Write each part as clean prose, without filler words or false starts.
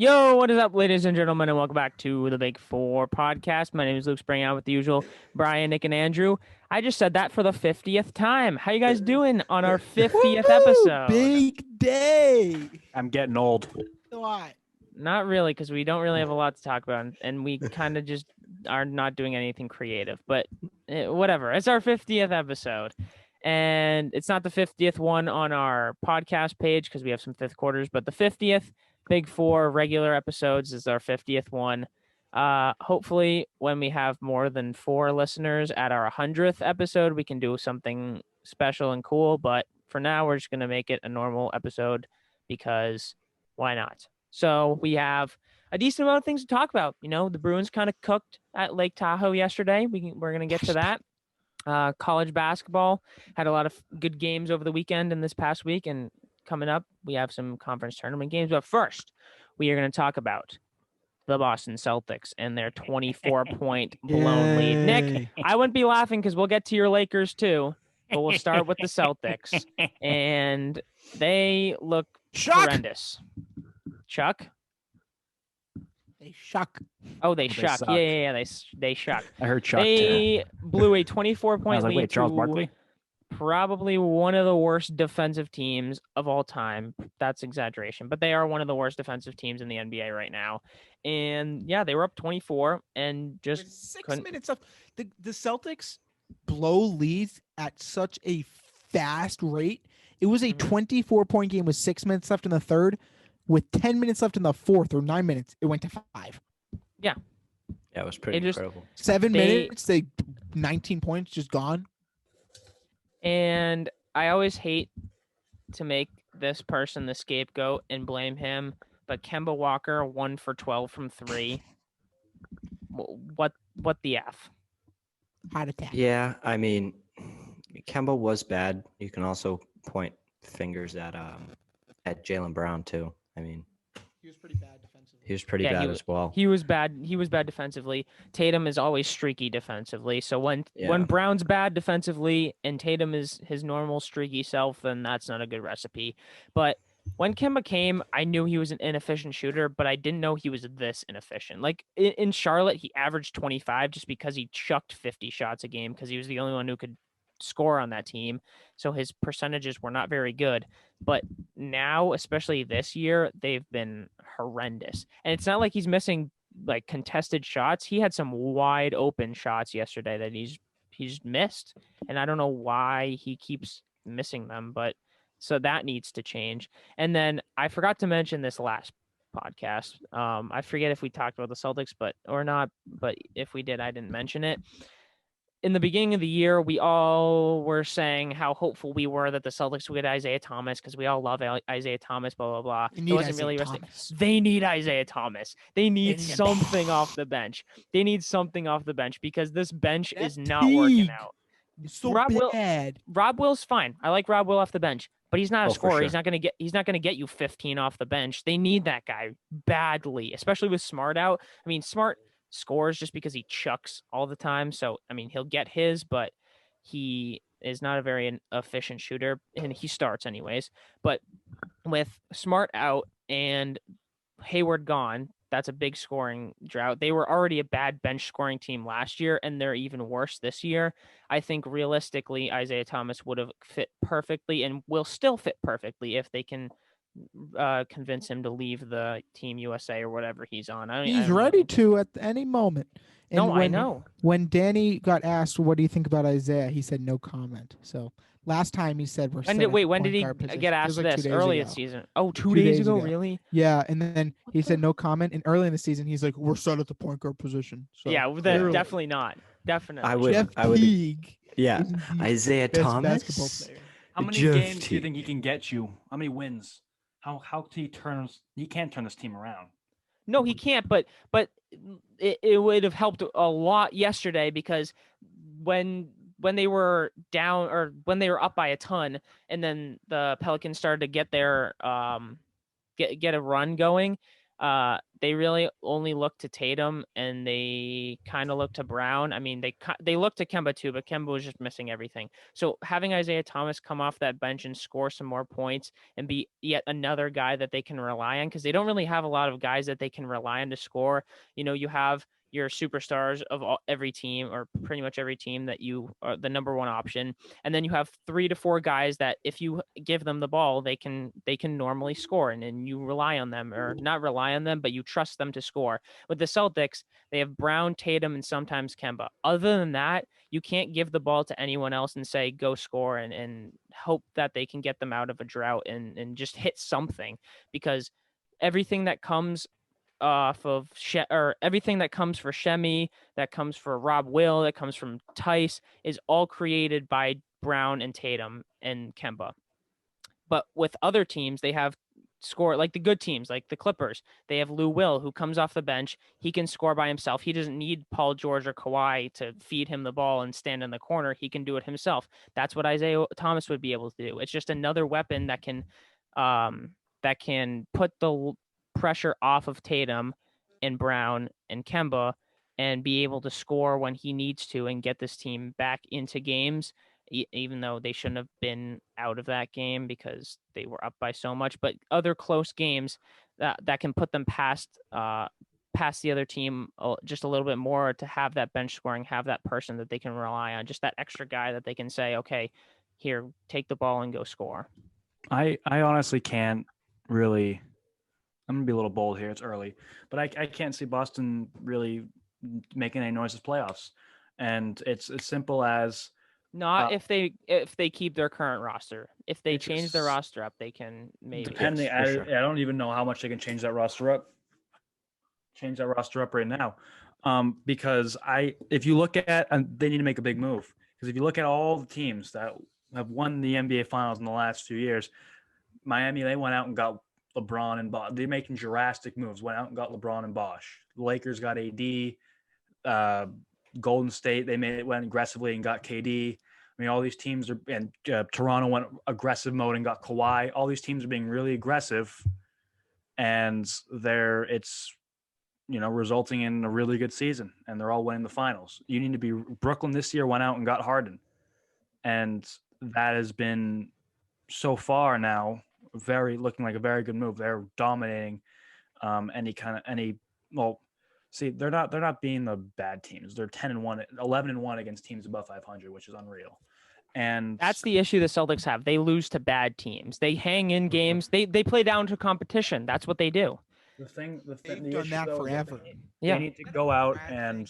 Yo, what is up, ladies and gentlemen, and welcome back to the Big Four podcast. My name is Luke Spring, out with the usual Brian, Nick, and Andrew. I just said that for the 50th time. How you guys doing on our 50th Woo! episode? Big day. I'm getting old. Why? Not really, because we don't really have a lot to talk about, and we kind of just are not doing anything creative. But whatever. It's our 50th episode, and it's not the 50th one on our podcast page because we have some fifth quarters, but the 50th Big Four regular episodes is our 50th one. Hopefully, when we have more than 4 listeners at our 100th episode, we can do something special and cool. But for now, we're just going to make it a normal episode because why not? So we have a decent amount of things to talk about. You know, the Bruins kind of cooked at Lake Tahoe yesterday. We're going to get to that. College basketball had a lot of good games over the weekend and this past week. And coming up, we have some conference tournament games. But first, we are going to talk about the Boston Celtics and their 24-point blown lead. Nick, I wouldn't be laughing because we'll get to your Lakers too. But we'll start with the Celtics. And they look horrendous. Chuck? They shuck. Oh, they shuck. suck. Yeah. They shuck. I heard Chuck. They blew a 24-point I was like, lead wait, Charles to Barkley? probably one of the worst defensive teams of all time. That's exaggeration, but they are one of the worst defensive teams in the NBA right now. And yeah, they were up 24 and just 6 couldn't. minutes of the Celtics blow leads at such a fast rate. It was a 24-point game with 6 minutes left in the third. With 10 minutes left in the fourth, or 9 minutes, it went to 5. Yeah, it was pretty incredible. 7 minutes, 19 points just gone. And I always hate to make this person the scapegoat and blame him, but Kemba Walker 1 for 12 from 3. What the F? Heart attack. Yeah, I mean, Kemba was bad. You can also point fingers at Jaylen Brown too. I mean, He was pretty bad defensively. he was pretty bad as well. He was bad. He was bad defensively. Tatum is always streaky defensively. So when Brown's bad defensively and Tatum is his normal streaky self, then that's not a good recipe. But when Kemba came, I knew he was an inefficient shooter, but I didn't know he was this inefficient. Like in Charlotte, he averaged 25 just because he chucked 50 shots a game because he was the only one who could score on that team. So his percentages were not very good. But now, especially this year, they've been horrendous. And it's not like he's missing like contested shots. He had some wide open shots yesterday that he's missed. And I don't know why he keeps missing them, but so that needs to change. And then I forgot to mention this last podcast. I forget if we talked about the Celtics, but if we did, I didn't mention it. In the beginning of the year, we all were saying how hopeful we were that the Celtics would get Isaiah Thomas because we all love Isaiah Thomas, blah, blah, blah. It wasn't really realistic. They need Isaiah Thomas. They need something off the bench. They need something off the bench because this bench is not working out. It's so bad. Rob Will's fine. I like Rob Will off the bench, but he's not a scorer. Sure. He's not gonna get you 15 off the bench. They need that guy badly, especially with Smart out. I mean, Smart scores just because he chucks all the time. So, I mean, he'll get his, but he is not a very efficient shooter, and he starts anyways. But with Smart out and Hayward gone, that's a big scoring drought. They were already a bad bench scoring team last year, and they're even worse this year. I think realistically, Isaiah Thomas would have fit perfectly and will still fit perfectly if they can convince him to leave the Team USA or whatever he's on. He's ready to at any moment. And I know. When Danny got asked, "What do you think about Isaiah?" he said, "No comment." So last time he said, "We're." When did he get asked this? Early this season. Oh, 2 days ago, really? Yeah, and then he said no comment. And early in the season, he's like, "We're set at the point guard position." So, yeah, definitely not. Definitely. I would. Yeah, Isaiah Thomas. How many games do you think he can get you? How many wins? How he can't turn this team around. No, he can't, but it would have helped a lot yesterday because when they were down or when they were up by a ton and then the Pelicans started to get their get a run going, they really only look to Tatum and they kind of look to Brown. I mean, they look to Kemba too, but Kemba was just missing everything. So having Isaiah Thomas come off that bench and score some more points and be yet another guy that they can rely on, because they don't really have a lot of guys that they can rely on to score. You have your superstars of every team, or pretty much every team, that you are the number one option. And then you have 3 to 4 guys that if you give them the ball, they can normally score, and you rely on them, or not rely on them, but you trust them to score. With the Celtics, they have Brown, Tatum, and sometimes Kemba. Other than that, you can't give the ball to anyone else and say, go score, and hope that they can get them out of a drought and just hit something, because everything that comes off of or everything that comes for Shemi, that comes for Rob Will, that comes from Tice, is all created by Brown and Tatum and Kemba. But with other teams, they have score, like the good teams, like the Clippers. They have Lou Will, who comes off the bench. He can score by himself. He doesn't need Paul George or Kawhi to feed him the ball and stand in the corner. He can do it himself. That's what Isaiah Thomas would be able to do. It's just another weapon that can put the pressure off of Tatum and Brown and Kemba and be able to score when he needs to and get this team back into games, even though they shouldn't have been out of that game because they were up by so much. But other close games that can put them past the other team just a little bit more, to have that bench scoring, have that person that they can rely on, just that extra guy that they can say, okay, here, take the ball and go score. I honestly can't really. I'm gonna be a little bold here. It's early, but I can't see Boston really making any noise as playoffs. And it's as simple as not if they keep their current roster. If they change their roster up, they can maybe. Depending, Yes, sure. I don't even know how much they can change that roster up. Change that roster up right now, because if you look at, they need to make a big move, because if you look at all the teams that have won the NBA Finals in the last few years, Miami, they went out and got LeBron and Bosh. They're making drastic moves. Went out and got LeBron and Bosh. The Lakers got AD. Golden State, went aggressively and got KD. I mean, all these teams are, and Toronto went aggressive mode and got Kawhi. All these teams are being really aggressive, and it's resulting in a really good season, and they're all winning the finals. You need to be Brooklyn this year went out and got Harden, and that has been so far now looking like a very good move. They're dominating they're not being the bad teams. They're 10-1, 11-1 against teams above 500, which is unreal. And that's the issue the Celtics have. They lose to bad teams. They hang in games. They play down to competition. That's what they do. They've done that forever. They need to go out and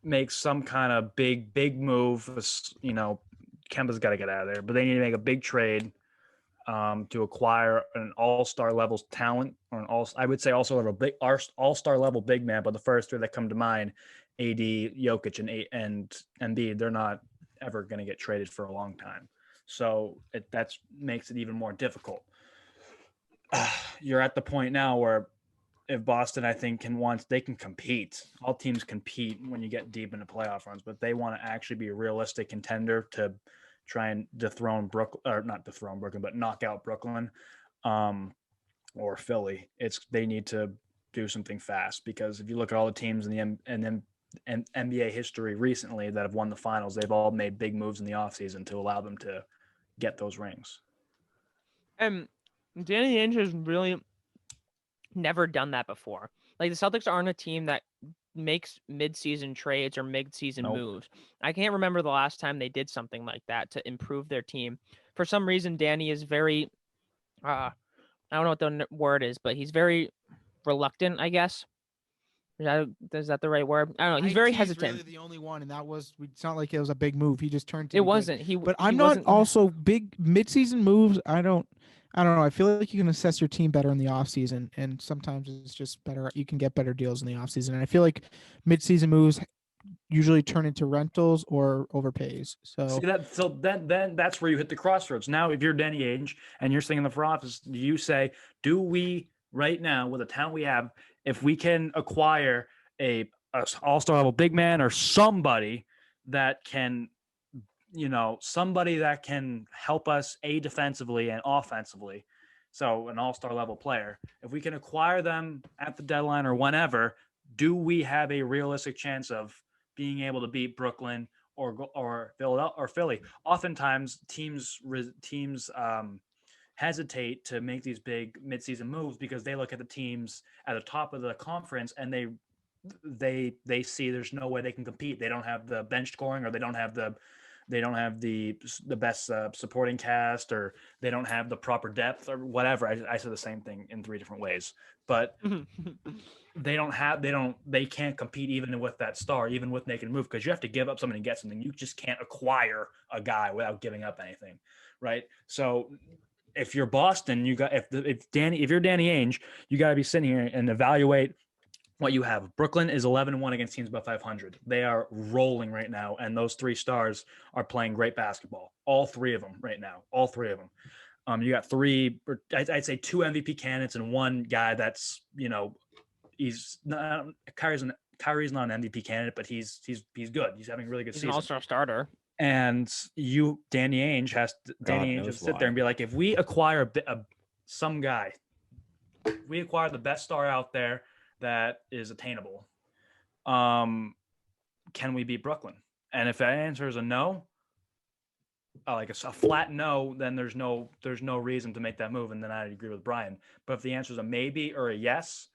make some kind of big move. Kemba's got to get out of there, but they need to make a big trade to acquire an all-star level talent, or I would say also a big all-star level big man. But the first three that come to mind, AD, Jokic, and Embiid, they're not ever going to get traded for a long time. So that makes it even more difficult. You're at the point now where if Boston, I think, they can compete. All teams compete when you get deep into playoff runs, but they want to actually be a realistic contender to try and dethrone Brooklyn, or not dethrone Brooklyn, but knock out Brooklyn or Philly. They need to do something fast, because if you look at all the teams in the NBA history recently that have won the finals, they've all made big moves in the offseason to allow them to get those rings. And Danny Ainge has really never done that before. Like, the Celtics aren't a team that makes mid-season trades or mid-season moves. I can't remember the last time they did something like that to improve their team. For some reason, Danny is very, I don't know what the word is, but he's very reluctant, I guess. Is that the right word? I don't know. He's very hesitant. Really the only one, and it's not like it was a big move. He just turned to it wasn't. But I'm not also big mid-season moves. I don't know. I feel like you can assess your team better in the offseason, and sometimes it's just better. You can get better deals in the offseason. And I feel like mid-season moves usually turn into rentals or overpays. So then that's where you hit the crossroads. Now, if you're Danny Ainge and you're sitting in the front office, you say, do we right now, with the talent we have, if we can acquire a all-star level big man or somebody that can help us defensively and offensively, So an all-star level player. If we can acquire them at the deadline or whenever, do we have a realistic chance of being able to beat Brooklyn or Philadelphia or Philly? Oftentimes, teams hesitate to make these big midseason moves because they look at the teams at the top of the conference and they see there's no way they can compete. They don't have the bench scoring, or they don't have the best supporting cast, or they don't have the proper depth, or whatever. I said the same thing in 3 different ways, but they can't compete even with that star, even with making a move, because you have to give up something to get something. You just can't acquire a guy without giving up anything, right? So if you're Boston, you got if you're Danny Ainge, you got to be sitting here and evaluate what you have. Brooklyn is 11-1 against teams above 500. They are rolling right now, and those 3 stars are playing great basketball. All 3 of them right now. All 3 of them. You got 3, or I'd say 2 MVP candidates and 1 guy that's he's not Kyrie's not an MVP candidate, but he's good. He's having a really good season. He's an all-star starter. And Danny Ainge has to sit there and be like, if we acquire some guy, we acquire the best star out there that is attainable, can we beat Brooklyn? And if that answer is a no, like a flat no, then there's no reason to make that move, and then I'd agree with Brian. But if the answer is a maybe or a yes,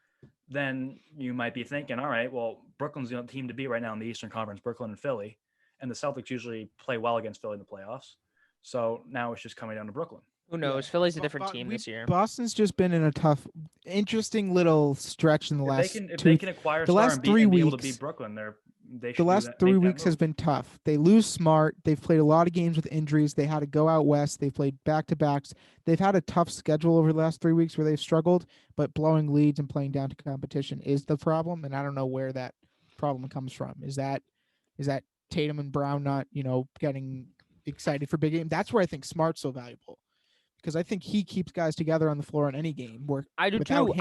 then you might be thinking, all right, well, Brooklyn's the team to beat right now in the Eastern Conference, Brooklyn and Philly, and the Celtics usually play well against Philly in the playoffs. So now it's just coming down to Brooklyn. Who knows? Yeah. Philly's a different team this year. Boston's just been in a tough, interesting little stretch in the last. If they can acquire the last 3 weeks, be able to beat Brooklyn, the last 3 weeks has been tough. They lose Smart. They've played a lot of games with injuries. They had to go out west. They've played back-to-backs. They've had a tough schedule over the last 3 weeks where they've struggled, but blowing leads and playing down to competition is the problem, and I don't know where that problem comes from. Is that Tatum and Brown not, getting excited for big game? That's where I think Smart's so valuable, because I think he keeps guys together on the floor in any game. Where I do too.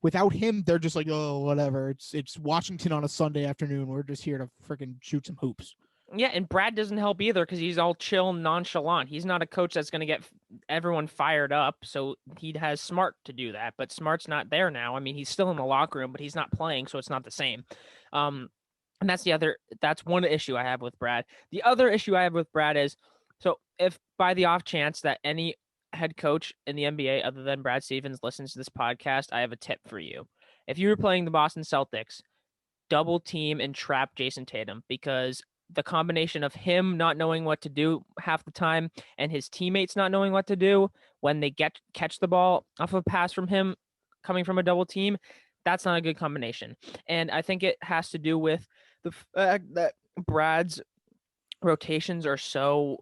Without him, they're just like, oh, whatever. It's Washington on a Sunday afternoon. We're just here to freaking shoot some hoops. Yeah, and Brad doesn't help either because he's all chill and nonchalant. He's not a coach that's going to get everyone fired up, so he has Smart to do that. But Smart's not there now. I mean, he's still in the locker room, but he's not playing, so it's not the same. And that's one issue I have with Brad. The other issue I have with Brad is, so if by the off chance that any head coach in the NBA other than Brad Stevens listens to this podcast, I have a tip for you. If you were playing the Boston Celtics, double team and trap Jason Tatum, because the combination of him not knowing what to do half the time and his teammates not knowing what to do when they catch the ball off of a pass from him coming from a double team, that's not a good combination. And I think it has to do with the fact that Brad's rotations are so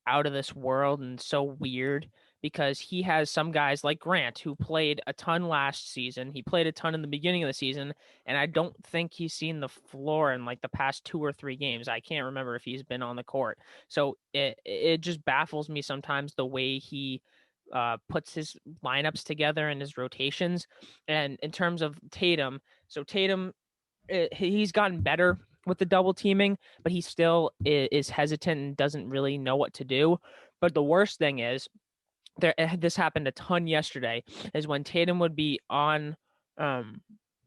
out of this world and so weird, because he has some guys like Grant who played a ton last season. He played a ton in the beginning of the season, and I don't think he's seen the floor in the past 2 or 3 games. I can't remember if he's been on the court. So it just baffles me sometimes the way he puts his lineups together and his rotations. And in terms of Tatum, so Tatum, he's gotten better with the double teaming, but he still is hesitant and doesn't really know what to do. But the worst thing is, this happened a ton yesterday, is when Tatum would be on,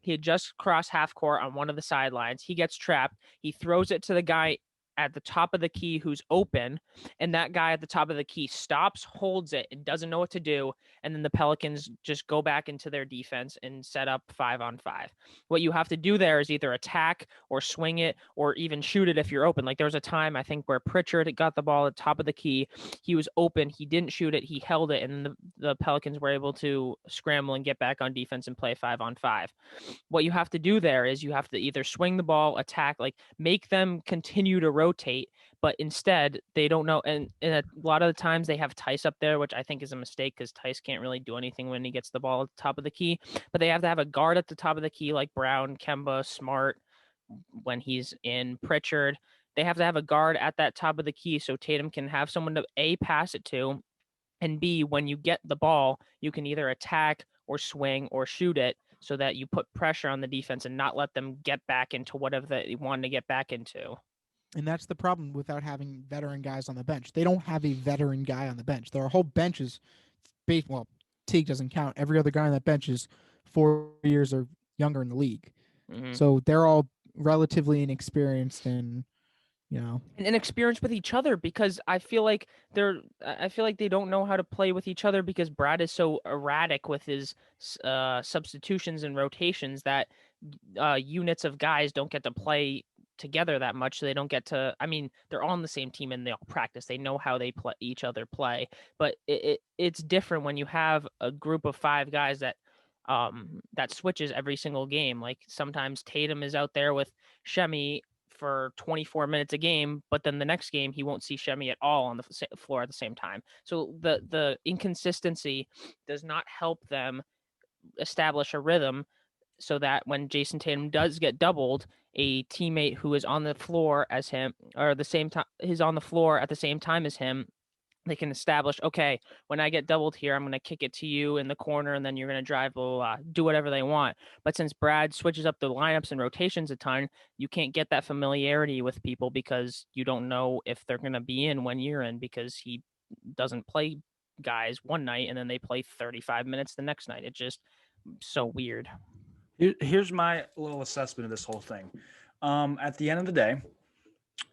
he had just crossed half court on one of the sidelines. He gets trapped. He throws it to the guy at the top of the key who's open, and that guy at the top of the key stops, holds it, and doesn't know what to do, and then the Pelicans just go back into their defense and set up 5-on-5. What you have to do there is either attack or swing it or even shoot it if you're open. There was a time, I think, where Pritchard got the ball at the top of the key. He was open. He didn't shoot it. He held it, and the Pelicans were able to scramble and get back on defense and play 5-on-5. What you have to do there is you have to either swing the ball, attack, make them continue to rotate, but instead they don't know. And a lot of the times they have Tice up there, which I think is a mistake because Tice can't really do anything when he gets the ball at the top of the key, but they have to have a guard at the top of the key like Brown, Kemba, Smart when he's in, Pritchard. They have to have a guard at that top of the key so Tatum can have someone to A, pass it to, and B, when you get the ball, you can either attack or swing or shoot it so that you put pressure on the defense and not let them get back into whatever they want to get back into. And that's the problem without having veteran guys on the bench. They don't have a veteran guy on the bench. Their whole bench is Teague doesn't count. Every other guy on that bench is 4 years or younger in the league. Mm-hmm. So they're all relatively inexperienced and, and inexperienced with each other because I feel like they don't know how to play with each other because Brad is so erratic with his substitutions and rotations that units of guys don't get to play together that much. So they don't get to, I mean, they're all on the same team and they all practice. They know how they play each other play, but it's different when you have a group of 5 guys that switches every single game. Like sometimes Tatum is out there with Shemi for 24 minutes a game, but then the next game he won't see Shemi at all on the floor at the same time. So the inconsistency does not help them establish a rhythm so that when Jason Tatum does get doubled, a teammate who is on the floor as him or the same time he's on the floor at the same time as him, they can establish, okay, when I get doubled here, I'm going to kick it to you in the corner and then you're going to drive, blah, blah, blah, do whatever they want. But since Brad switches up the lineups and rotations a ton, you can't get that familiarity with people because you don't know if they're going to be in when you're in because he doesn't play guys one night and then they play 35 minutes the next night. It's just so weird. Here's my little assessment of this whole thing. At the end of the day,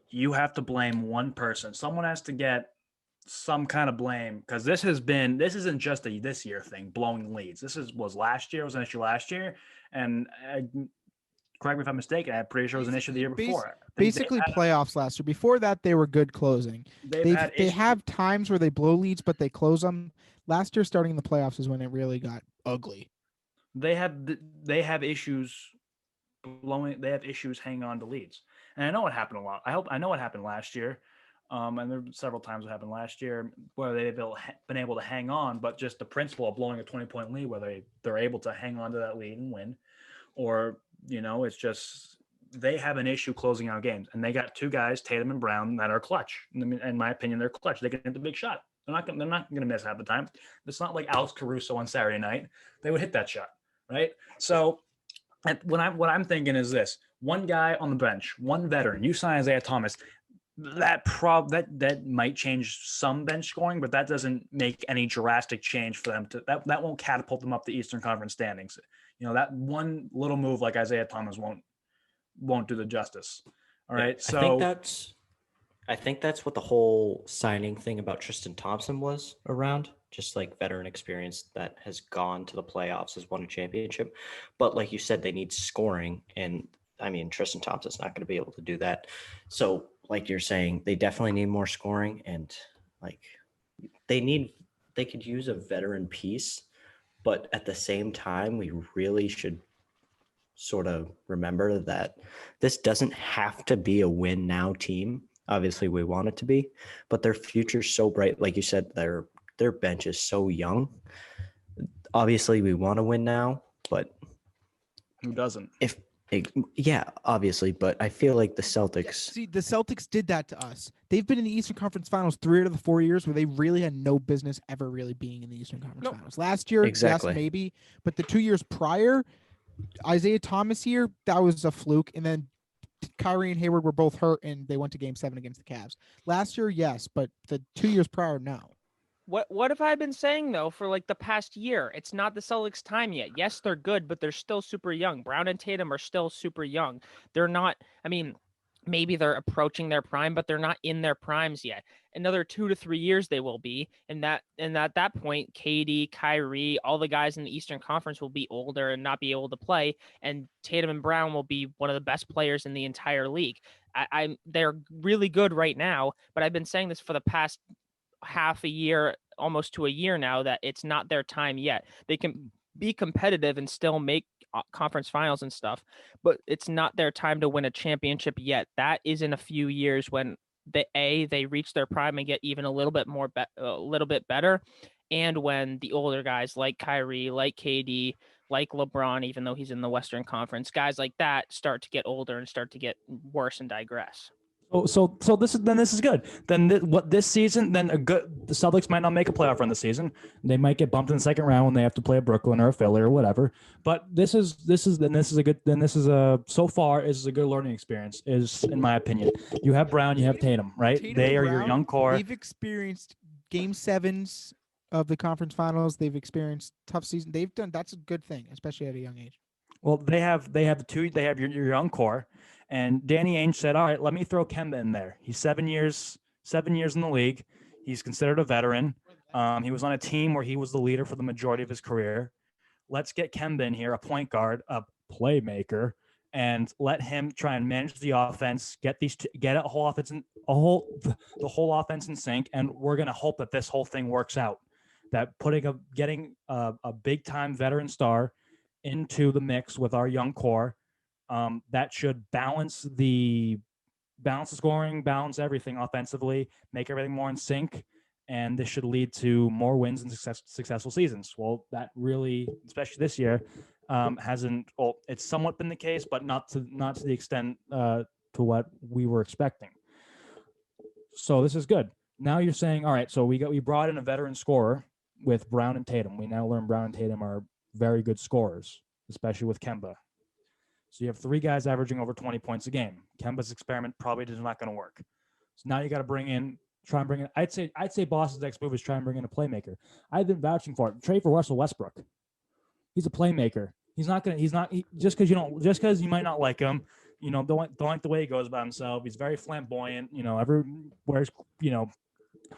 you have to blame one person. Someone has to get some kind of blame because this isn't just a this year thing, blowing leads. Was last year. It was an issue last year. And correct me if I'm mistaken, I'm pretty sure it was an issue the year before. Basically playoffs last year. Before that, they were good closing. They have times where they blow leads, but they close them. Last year, starting in the playoffs is when it really got ugly. They have issues blowing. They have issues hanging on to leads. And I know it happened a lot. I know it happened last year. And there were several times it happened last year where they've been able to hang on, but just the principle of blowing a 20-point lead, where they're able to hang on to that lead and win, or, it's just they have an issue closing out games. And they got 2 guys, Tatum and Brown, that are clutch. In my opinion, they're clutch. They can hit the big shot. They're not going to miss half the time. It's not like Alex Caruso on Saturday night. They would hit that shot, right? So what I'm thinking is this: one guy on the bench, one veteran. You sign Isaiah Thomas. That might change some bench scoring, but that doesn't make any drastic change for them that won't catapult them up the Eastern Conference standings. That one little move like Isaiah Thomas won't do the justice. All right. So I think that's what the whole signing thing about Tristan Thompson was around, just like veteran experience that has gone to the playoffs, has won a championship. But like you said, they need scoring. And I mean, Tristan Thompson's not going to be able to do that. So like you're saying, they definitely need more scoring, and like they could use a veteran piece, but at the same time, we really should sort of remember that this doesn't have to be a win now team. Obviously we want it to be, but their future's so bright. Like you said, their bench is so young. Obviously we want to win now, but who doesn't? Yeah, obviously, but I feel like the Celtics. Yeah, see, the Celtics did that to us. They've been in the Eastern Conference Finals 3 out of the 4 years where they really had no business ever really being in the Eastern Conference Finals. Last year, exactly. Yes, maybe, but the 2 years prior, Isaiah Thomas year, that was a fluke, and then Kyrie and Hayward were both hurt, and they went to Game 7 against the Cavs. Last year, yes, but the 2 years prior, no. What have I been saying, though, for like the past year? It's not the Celtics' time yet. Yes, they're good, but they're still super young. Brown and Tatum are still super young. They're not, I mean, maybe they're approaching their prime, but they're not in their primes yet. Another 2 to 3 years they will be. And at that point, KD, Kyrie, all the guys in the Eastern Conference will be older and not be able to play. And Tatum and Brown will be one of the best players in the entire league. They're really good right now, but I've been saying this for the past half a year, almost to a year now, that it's not their time yet. They can be competitive and still make conference finals and stuff, but it's not their time to win a championship yet. That is in a few years when they reach their prime and get even a little bit more a little bit better, and when the older guys like Kyrie, like KD, like LeBron, even though he's in the Western Conference, guys like that start to get older and start to get worse and digress. So this is good. Then this season, the Celtics might not make a playoff run this season. They might get bumped in the second round when they have to play a Brooklyn or a Philly or whatever. But this is a good learning experience, is in my opinion. You have Brown, you have Tatum, right? Tatum they are Brown, your young core. They've experienced Game 7s of the conference finals. They've experienced tough season. That's a good thing, especially at a young age. Well, they have your young core, and Danny Ainge said, "All right, let me throw Kemba in there. He's 7 years in the league. He's considered a veteran. He was on a team where he was the leader for the majority of his career. Let's get Kemba in here, a point guard, a playmaker, and let him try and manage the offense. Get the whole offense in sync, and we're gonna hope that this whole thing works out. That getting a big time veteran star into the mix with our young core, that should balance the scoring, balance everything offensively, make everything more in sync, and this should lead to more wins and successful seasons." Well, that really, especially this year, hasn't. Well, it's somewhat been the case, but not to the extent to what we were expecting. So this is good. Now you're saying, all right, so we brought in a veteran scorer with Brown and Tatum. We now learn Brown and Tatum are very good scorers, especially with Kemba. So you have 3 guys averaging over 20 points a game. Kemba's experiment probably is not going to work. So now you got to try and bring in. I'd say Boston's next move is try and bring in a playmaker. I've been vouching for it. Trade for Russell Westbrook. He's a playmaker. Just because you might not like him, don't like the way he goes about himself. He's very flamboyant. Wears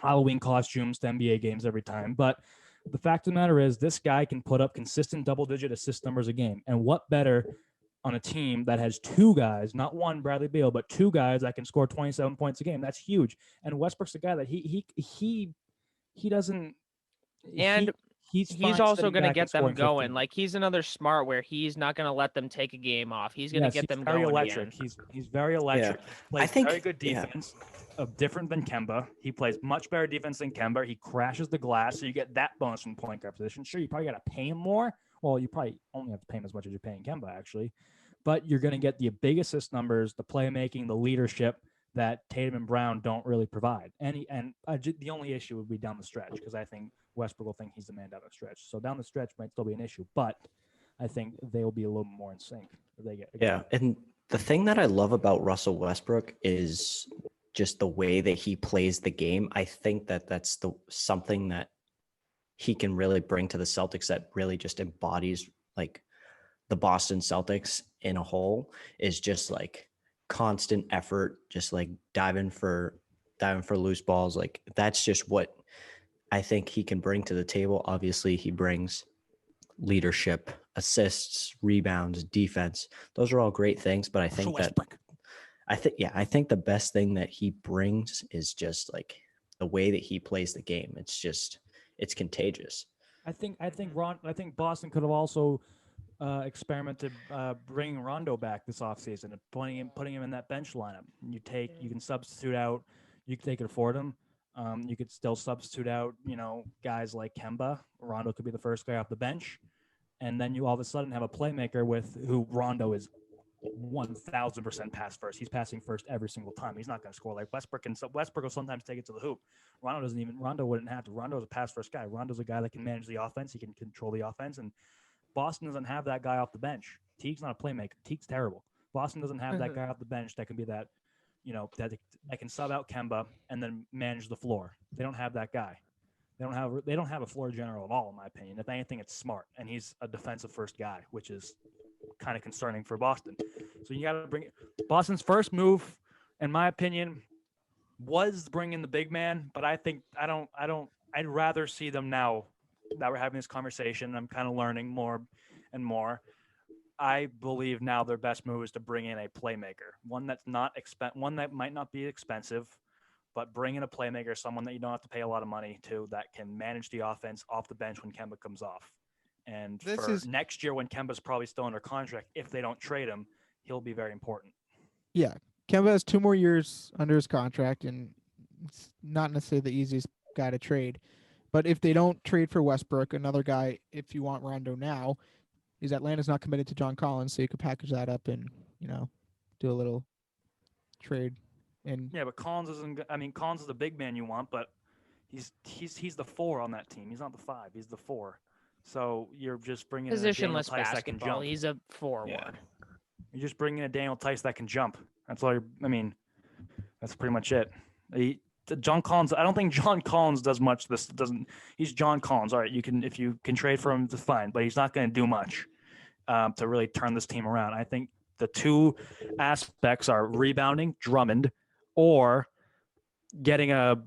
Halloween costumes to NBA games every time. But the fact of the matter is, this guy can put up consistent double-digit assist numbers a game. And what better on a team that has 2 guys, not one Bradley Beal, but 2 guys that can score 27 points a game? That's huge. And Westbrook's a guy that he doesn't. And he's also going to get them going. 15. Like, he's another smart where he's not going to let them take a game off. He's going to get them going electric. Again. He's very electric. Yeah. Plays I think very good defense. Different than Kemba. He plays much better defense than Kemba. He crashes the glass, so you get that bonus from point guard position. Sure, you probably got to pay him more. Well, you probably only have to pay him as much as you're paying Kemba, actually. But you're going to get the big assist numbers, the playmaking, the leadership that Tatum and Brown don't really provide. The only issue would be down the stretch, because I think Westbrook will think he's the man down the stretch. So down the stretch might still be an issue, but I think they will be a little more in sync. And the thing that I love about Russell Westbrook is just the way that he plays the game. I think that that's something that he can really bring to the Celtics that really just embodies like the Boston Celtics in a whole, is just like constant effort, just like diving for loose balls. Like, that's just what I think he can bring to the table. Obviously, he brings leadership, assists, rebounds, defense. Those are all great things, but I think the best thing that he brings is just like the way that he plays the game. It's contagious. I think Boston could have also experimented bringing Rondo back this offseason and putting him in that bench lineup. You can substitute out. You can take it afford him. You could still substitute out, guys like Kemba. Rondo could be the first guy off the bench, and then you all of a sudden have a playmaker who Rondo is 1,000% pass first. He's passing first every single time. He's not going to score like Westbrook, and Westbrook will sometimes take it to the hoop. Rondo wouldn't have to. Rondo's a pass first guy. Rondo's a guy that can manage the offense. He can control the offense, and Boston doesn't have that guy off the bench. Teague's not a playmaker. Teague's terrible. Boston doesn't have that guy off the bench that can be that, that can sub out Kemba and then manage the floor. They don't have that guy. They don't have a floor general at all, in my opinion. If anything, it's Smart, and he's a defensive first guy, which is kind of concerning for Boston. So you got to bring Boston's first move, in my opinion, was bringing the big man, but I'd rather see them now that we're having this conversation. I'm kind of learning more and more. I believe now their best move is to bring in a playmaker, one that might not be expensive, but bring in a playmaker, someone that you don't have to pay a lot of money to, that can manage the offense off the bench when Kemba comes off. And next year, when Kemba's probably still under contract, if they don't trade him, he'll be very important. Yeah, Kemba has 2 more years under his contract, and it's not necessarily the easiest guy to trade. But if they don't trade for Westbrook, another guy, if you want Rondo now, is Atlanta's not committed to John Collins, so you could package that up and, do a little trade. And yeah, but Collins isn't. I mean, Collins is the big man you want, but he's the 4 on that team. He's not the 5. He's the 4. So you're just bringing positionless basketball. He's a forward. Yeah. You're just bringing a Daniel Tice that can jump. That's all. That's pretty much it. John Collins. I don't think John Collins does much. This doesn't. He's John Collins. All right, if you can trade for him, it's fine, but he's not going to do much to really turn this team around. I think the two aspects are rebounding, Drummond, or getting a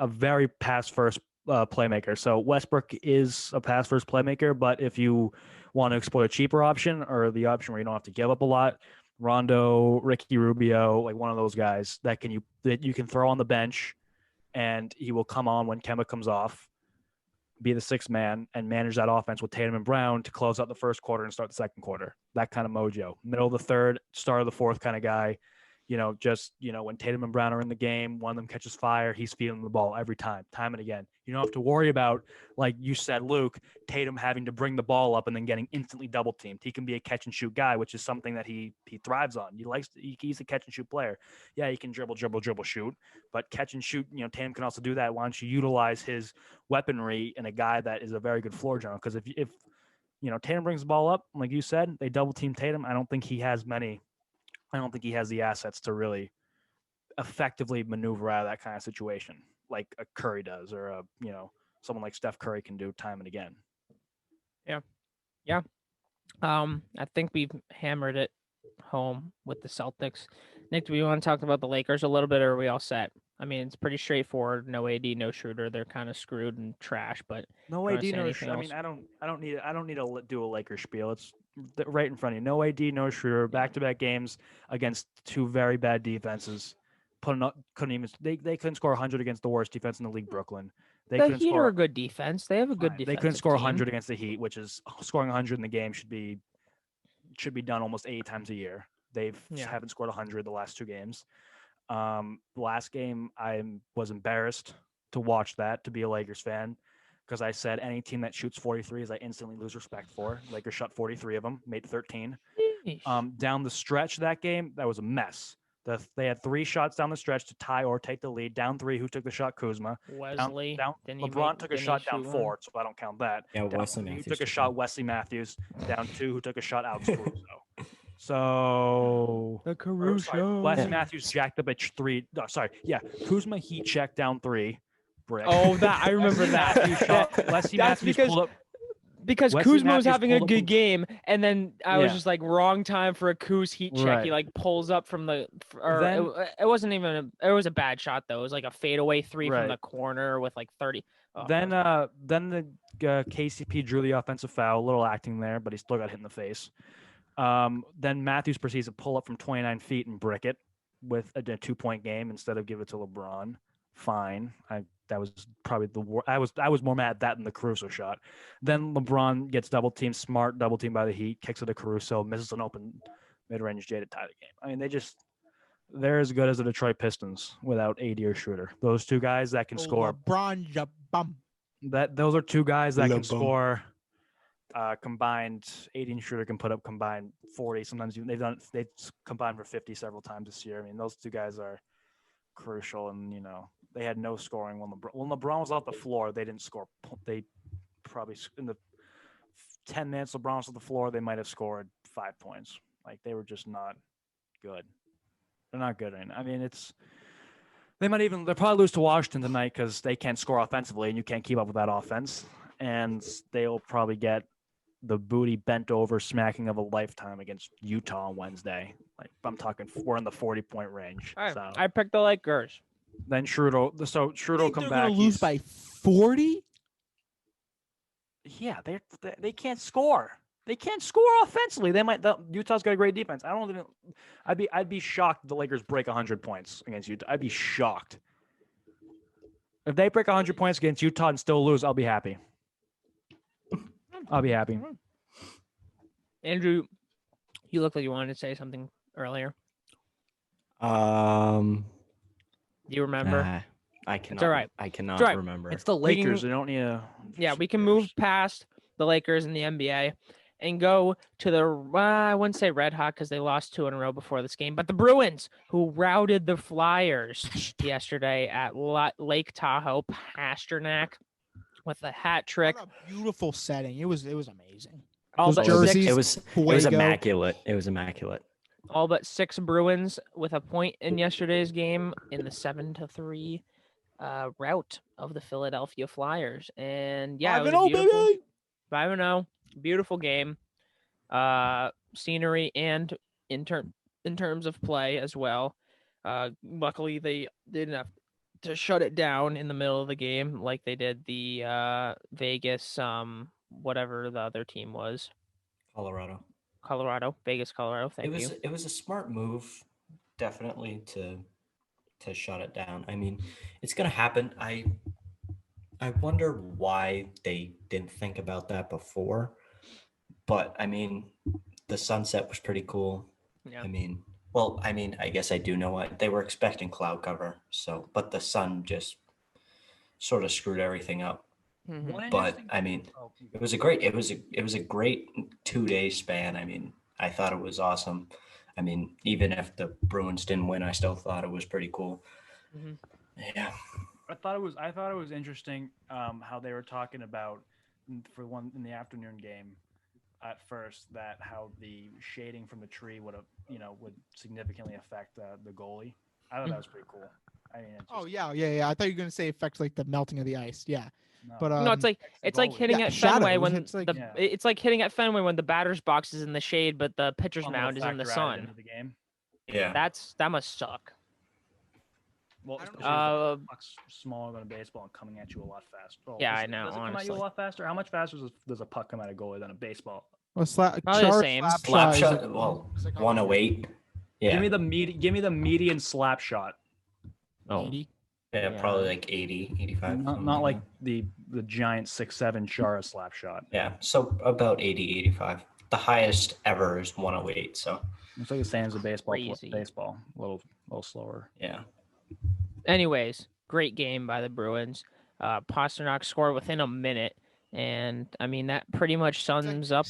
very pass first playmaker. So Westbrook is a pass first playmaker, but if you want to explore a cheaper option or the option where you don't have to give up a lot, Rondo, Ricky Rubio, like one of those guys that you can throw on the bench, and he will come on when Kemba comes off, be the sixth man, and manage that offense with Tatum and Brown to close out the first quarter and start the second quarter. That kind of mojo. Middle of the third, start of the fourth kind of guy. When Tatum and Brown are in the game, one of them catches fire, he's feeding the ball every time and again. You don't have to worry about, like you said, Luke, Tatum having to bring the ball up and then getting instantly double teamed. He can be a catch and shoot guy, which is something that he thrives on. He's a catch and shoot player. Yeah, he can dribble, shoot, but catch and shoot, Tatum can also do that. Why don't you utilize his weaponry in a guy that is a very good floor general? Because if Tatum brings the ball up, like you said, they double team Tatum. I don't think he has the assets to really effectively maneuver out of that kind of situation like a Curry does, or someone like Steph Curry can do time and again. Yeah. I think we've hammered it home with the Celtics. Nick, do we want to talk about the Lakers a little bit, or are we all set? I mean, it's pretty straightforward. No AD, no Schroeder. They're kind of screwed and trash. But no AD, no Schroeder. I mean, I don't need to do a Lakers spiel. It's right in front of you. No AD, no Schroeder. Back-to-back games against two very bad defenses. They couldn't score 100 against the worst defense in the league, Brooklyn. The Heat are a good defense. They have a good defense. They couldn't score 100 against the Heat, which is scoring 100 in the game should be done almost 8 times a year. Haven't scored 100 the last 2 games. Last game, I was embarrassed to watch that, to be a Lakers fan, because I said any team that shoots 43s, I instantly lose respect for. Lakers shot 43 of them, made 13. Down the stretch of that game, that was a mess. They had 3 shots down the stretch to tie or take the lead. Down 3, who took the shot? Kuzma. Wesley. LeBron took a shot down 4, so I don't count that. Yeah, down Wesley 3, Matthews. Who took a shot? Wesley Matthews. Down 2, who took a shot? Alex Caruso. So the Caruso. Wesley Matthews jacked up at 3. Oh, sorry. Yeah. Kuzma heat check down 3. Brick. Oh, that I remember that. Wesley Matthews pulled up. Because Kuzma was having a good game, and then I was just like, wrong time for a Kuz heat check. Right. He like pulls up from the, it wasn't even it was a bad shot though. It was like a fadeaway 3 from the corner with like 30. Oh, then the KCP drew the offensive foul, a little acting there, but he still got hit in the face. Then Matthews proceeds to pull up from 29 feet and brick it with a 2-point game instead of give it to LeBron. Fine. That was probably I was more mad at that than the Caruso shot. Then LeBron gets double teamed, smart double teamed by the Heat, kicks it to Caruso, misses an open mid-range J to tie the game. I mean, they're as good as the Detroit Pistons without AD or Schroeder. Those 2 guys that can score. LeBron, bum. Those are 2 guys that can score. Combined, AD and Schroeder can put up combined 40. Sometimes they've combined for 50 several times this year. I mean, those 2 guys are crucial, and they had no scoring when LeBron was off the floor. They didn't score. They probably in the 10 minutes LeBron was off the floor, they might have scored 5 points. Like, they were just not good. They're not good right now. I mean, they'll probably lose to Washington tonight because they can't score offensively, and you can't keep up with that offense. And they'll probably get the booty bent over smacking of a lifetime against Utah on Wednesday. Like, I'm talking, we're in the 40-point range. So I picked the Lakers. Then Schroeder will come back. They're lose by 40. Yeah, they can't score. They can't score offensively. Utah's got a great defense. I'd be shocked if the Lakers break 100 points against Utah. I'd be shocked. If they break 100 points against Utah and still lose, I'll be happy. I'll be happy. Andrew, you look like you wanted to say something earlier. Do you remember? I cannot. It's all right. I cannot remember. It's the Lakers. They don't need to. Yeah, we can move past the Lakers and the NBA and go to the, I wouldn't say red hot because they lost 2 in a row before this game, but the Bruins, who routed the Flyers yesterday at Lake Tahoe. Pasternak with a hat trick. What a beautiful setting. It was amazing. All those jerseys. It was immaculate. It was immaculate. all but 6 Bruins with a point in yesterday's game in the 7-3 rout of the Philadelphia Flyers. And yeah, it was a beautiful 5-0, beautiful game. Scenery and in terms of play as well. Luckily they didn't have to shut it down in the middle of the game like they did the Vegas whatever the other team was. Vegas, Colorado. Thank you. It was a smart move, definitely, to shut it down. I mean, it's gonna happen. I wonder why they didn't think about that before. But I mean, the sunset was pretty cool. Yeah. I guess I do know what they were expecting cloud cover. So, but the sun just sort of screwed everything up. Mm-hmm. But I mean, it was a great 2-day span. I mean, I thought it was awesome. I mean, even if the Bruins didn't win, I still thought it was pretty cool. Mm-hmm. Yeah. I thought it was interesting how they were talking about for one in the afternoon game at first that how the shading from the tree would significantly affect the goalie. I thought that was pretty cool. I mean, yeah. I thought you were gonna say affect like the melting of the ice. Yeah. No. But No, it's like hitting at Fenway when it's like hitting at Fenway when the batter's box is in the shade, but the pitcher's mound is in the sun. The game. Yeah, that must suck. Well, especially puck's smaller than a baseball and coming at you a lot faster. Oh, yeah, I know. Does it come at you a lot faster? How much faster does a puck come at a goalie than a baseball? Well, probably the same. Slap shot. Well, 108. Yeah. Give me the median slap shot. Oh. 80? Yeah, probably like 80, 85. Not like the giant 6'7" Chara slap shot. Yeah, so about 80, 85. The highest ever is 108. So it's like the same as a baseball. Crazy. Baseball, a little slower. Yeah. Anyways, great game by the Bruins. Pasternak scored within a minute, and I mean that pretty much sums up.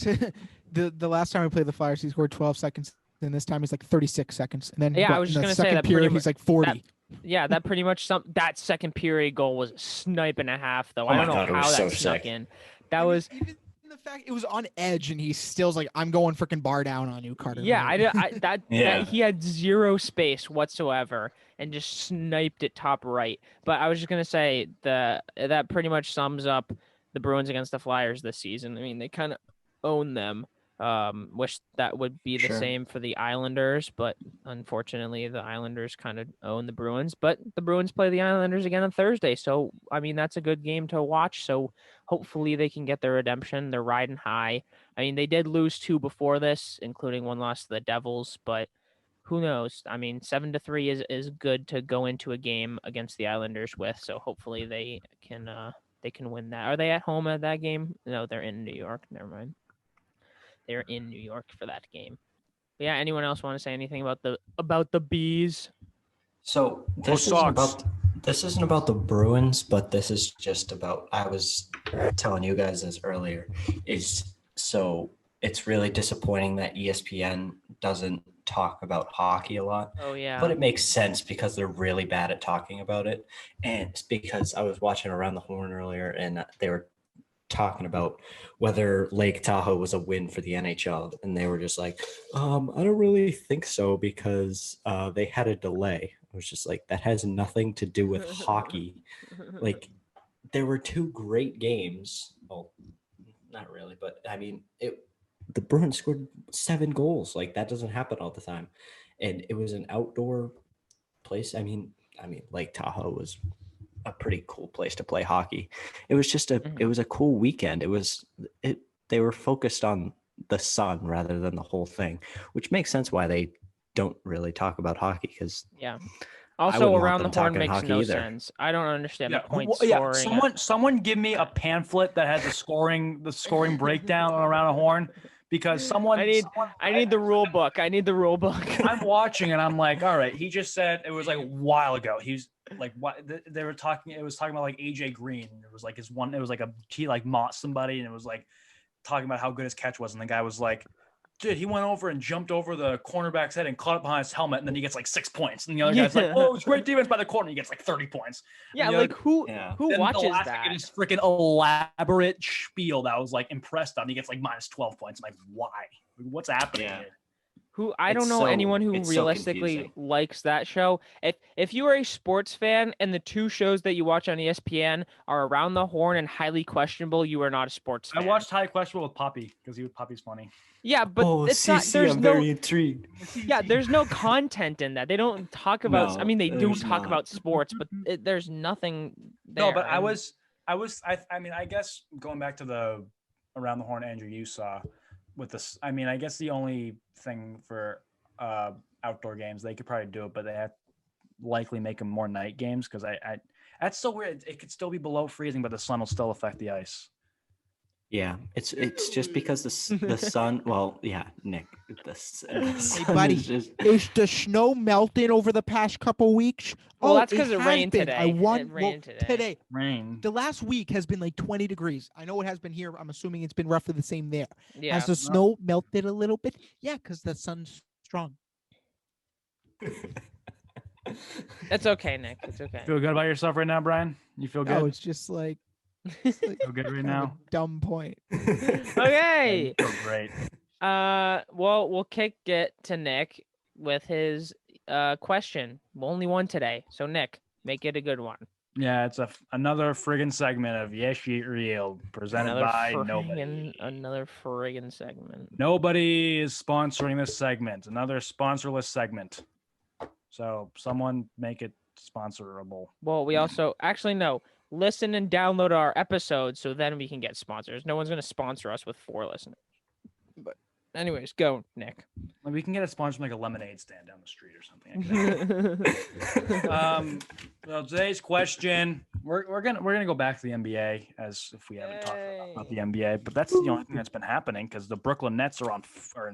The last time we played the Flyers, he scored 12 seconds, and this time he's like 36 seconds, and then I was just gonna say that period he's like 40. That pretty much that second period goal was a snipe and a half, though. I don't know how that snuck in. That was even the fact it was on edge, and he still's like, "I'm going freaking bar down on you, Carter." Yeah, that he had zero space whatsoever and just sniped it top right. But I was just gonna say that pretty much sums up the Bruins against the Flyers this season. I mean, they kind of own them. Wish that would be the same for the Islanders, but unfortunately the Islanders kind of own the Bruins, but the Bruins play the Islanders again on Thursday. So, I mean, that's a good game to watch. So hopefully they can get their redemption. They're riding high. I mean, they did lose 2 before this, including one loss to the Devils, but who knows? I mean, 7-3 is good to go into a game against the Islanders with. So hopefully they can win that. Are they at home at that game? No, they're in New York. Never mind. They're in New York for that game. But yeah, anyone else want to say anything about the Bees? So this isn't about the Bruins, but this is just about, I was telling you guys this earlier, it's really disappointing that ESPN doesn't talk about hockey a lot. Oh yeah. But it makes sense because they're really bad at talking about it. And it's because I was watching Around the Horn earlier and they were talking about whether Lake Tahoe was a win for the NHL, and they were just like, I don't really think so because they had a delay. I was just like, that has nothing to do with hockey. Like, there were 2 great games. Well, not really, but I mean, the Bruins scored 7 goals. Like, that doesn't happen all the time, and it was an outdoor place. I mean, Lake Tahoe was a pretty cool place to play hockey. It was just it was a cool weekend. They were focused on the sun rather than the whole thing, which makes sense why they don't really talk about hockey. Because also Around the Horn makes no sense. I don't understand the point scoring. Someone give me a pamphlet that has the scoring breakdown on Around the Horn. Because I need the rule book. I need the rule book. I'm watching and I'm like, all right. He just said it was like a while ago. He's like, what they were talking. It was talking about like AJ Green. It was like it was like he like mocked somebody and it was like talking about how good his catch was. And the guy was like, dude, he went over and jumped over the cornerback's head and caught it behind his helmet, and then he gets like 6 points. And the other guy's like, "Oh, it's great defense by the corner." He gets like 30 points. Yeah, like who watches that? This freaking elaborate spiel that I was like impressed on. He gets like -12 points. I'm like, why? What's happening? Yeah. I don't know anyone who realistically likes that show. If you are a sports fan and the two shows that you watch on ESPN are Around the Horn and Highly Questionable, you are not a sports fan. I watched Highly Questionable with Poppy because Poppy's funny. Yeah, but it's not. There's very intrigued. Yeah, there's no content in that. They don't talk about. I mean, they do talk about sports, but there's nothing there. No, but I mean, I guess going back to the Around the Horn Andrew you saw with this. I mean, I guess the only thing for outdoor games, they could probably do it, but they have likely make them more night games because I that's so weird. It could still be below freezing, but the sun will still affect the ice. Yeah, it's just because the sun. Well, yeah, Nick. Hey, buddy, is the snow melting over the past couple weeks? Well, that's because it rained today. Today. Rain. The last week has been like 20 degrees. I know it has been here. I'm assuming it's been roughly the same there. Yeah. Has the snow melted a little bit? Yeah, because the sun's strong. It's okay, Nick. It's okay. Feel good about yourself right now, Brian? You feel good? Oh, it's just like. Feel good right now? Dumb point. Okay. Feel great. Well, we'll kick it to Nick with his question. Only one today. So Nick, make it a good one. Yeah, it's another friggin' segment of Yes Yeet Real presented by nobody. Another friggin' segment. Nobody is sponsoring this segment. Another sponsorless segment. So someone make it sponsorable. Well, we also no. Listen and download our episodes so then we can get sponsors. No one's going to sponsor us with 4 listeners. But anyways, go, Nick. We can get a sponsor from like a lemonade stand down the street or something like that. Well, today's question, we're gonna go back to the NBA as if we haven't talked about the NBA, but that's the only thing that's been happening because the Brooklyn Nets are in